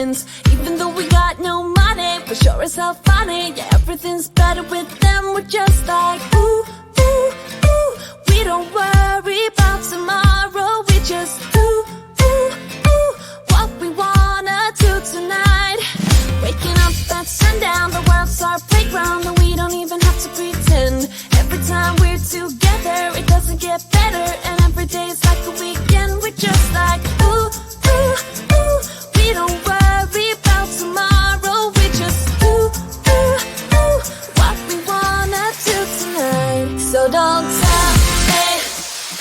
friends. Even though we got no money, we're sure as hell funny. Yeah, everything's better with them. We're just like, ooh, ooh, ooh. We don't worry about tomorrow. We just do, ooh, ooh, what we wanna do tonight. Waking up at sundown, the world's our playground, and we don't even have to pretend. Every time we're together, it doesn't get better, and every day's like a weekend. We're just like, ooh, ooh, ooh. We don't worry about tomorrow. We just do, ooh, ooh, what we wanna do tonight. So don't tell me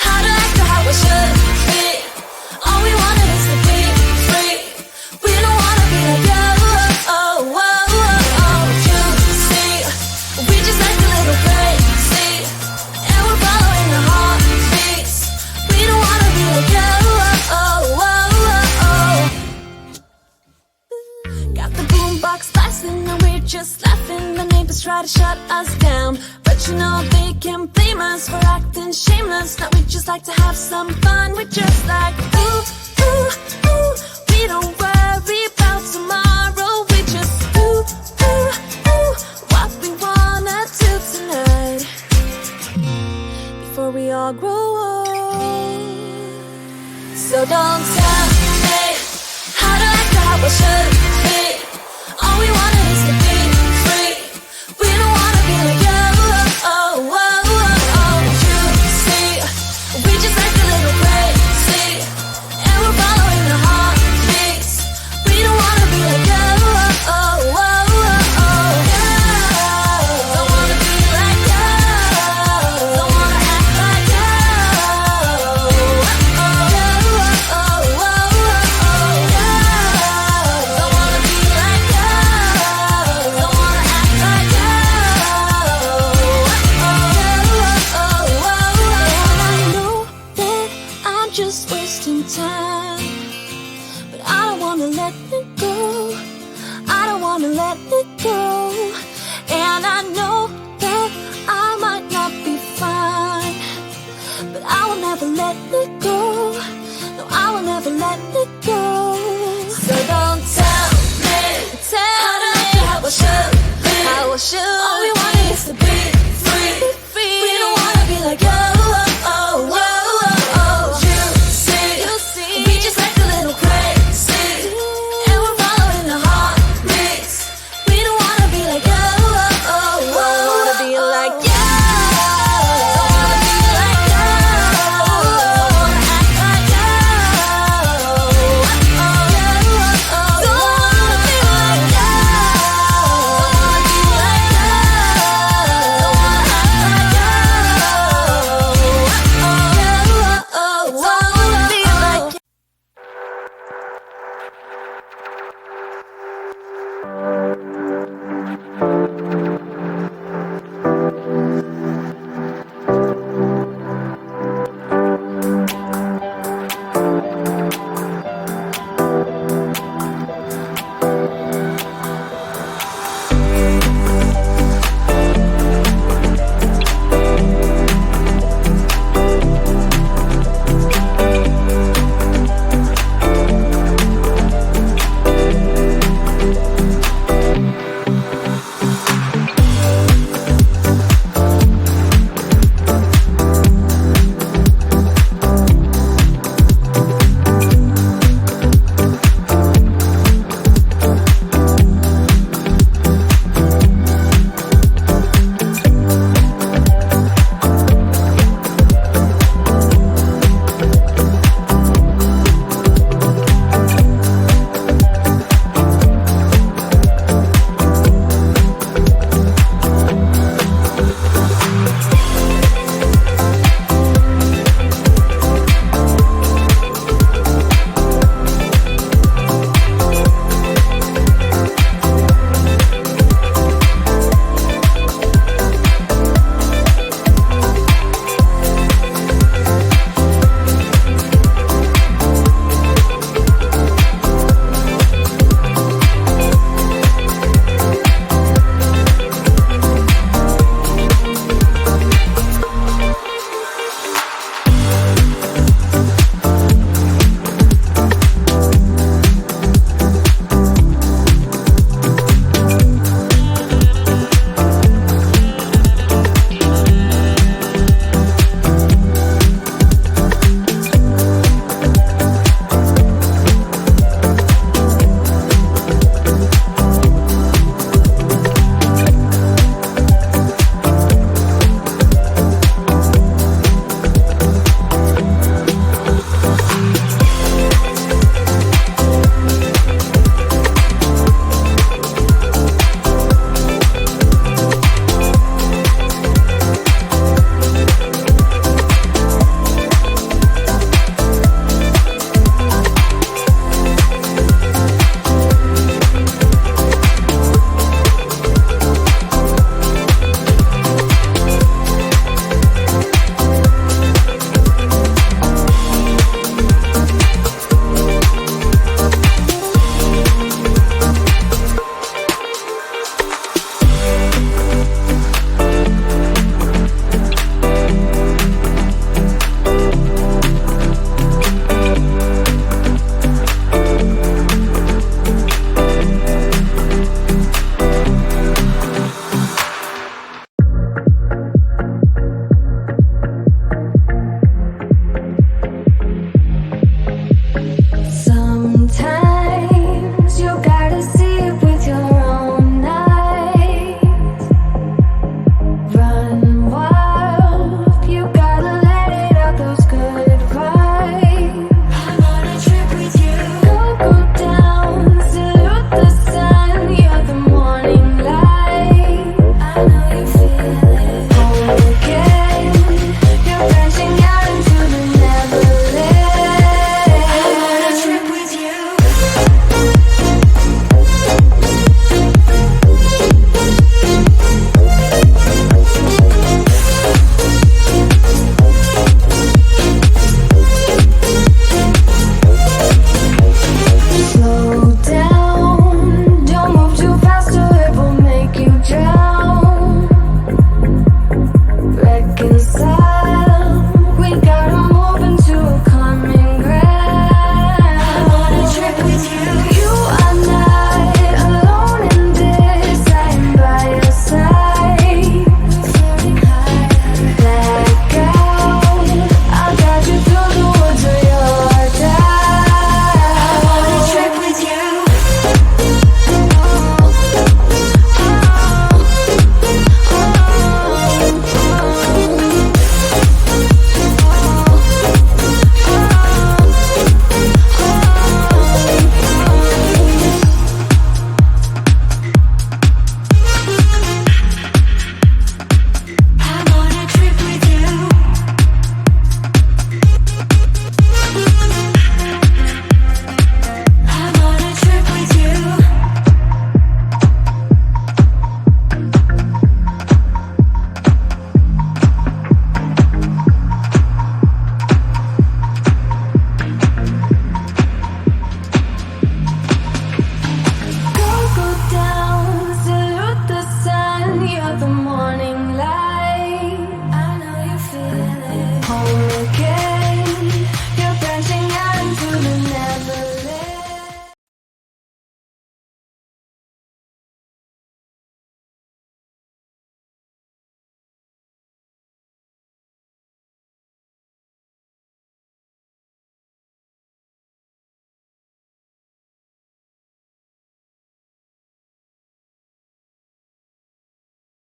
how to act or how I should be. All we wanted is to be free. We don't wanna be like you. Oh, oh, oh, oh, you see, we just act a little crazy, and we're following our heartbeats. We don't wanna be like you. Oh, oh, oh, oh. Got the boombox blasting, and we're just laughing. The neighbors try to shut us down, but you know they can't blame us for acting shameless. Now we just like to have some fun. We're just like, ooh, ooh, ooh. We don't worry about tomorrow. We just do, ooh, ooh, what we wanna do tonight. Before we all grow old. So don't tell me how to act or how I should be. All we wanted is to be free. We don't wanna be like you. Oh, oh, oh, oh, you see, we just act a little crazy, and we're following our heartbeats. We don't wanna be like you. Oh, oh, oh, oh, yeah. Don't wanna be like you. Don't wanna act like you. Oh, oh, oh, oh, yeah. Don't wanna be like you. Don't wanna act like you. I know that I'm just wasting time, but I don't wanna let it go. I don't wanna let it go. And I know that I might not be fine, but I will never let it go. No, I will never let it go. So don't tell me how to act or how I should be. How I should. All we wanted is to be free. We don't wanna be like you. Oh, oh, oh, oh. You see, we just act a little crazy, and we're following our heartbeats. We don't wanna be like you. Oh, oh, oh. Don't wanna be like you. Don't wanna be like you. Don't wanna act like you. Oh, oh, oh. Don't wanna be like you. Don't wanna be like you. Don't wanna act like you. Oh, oh, oh. Don't wanna be like you.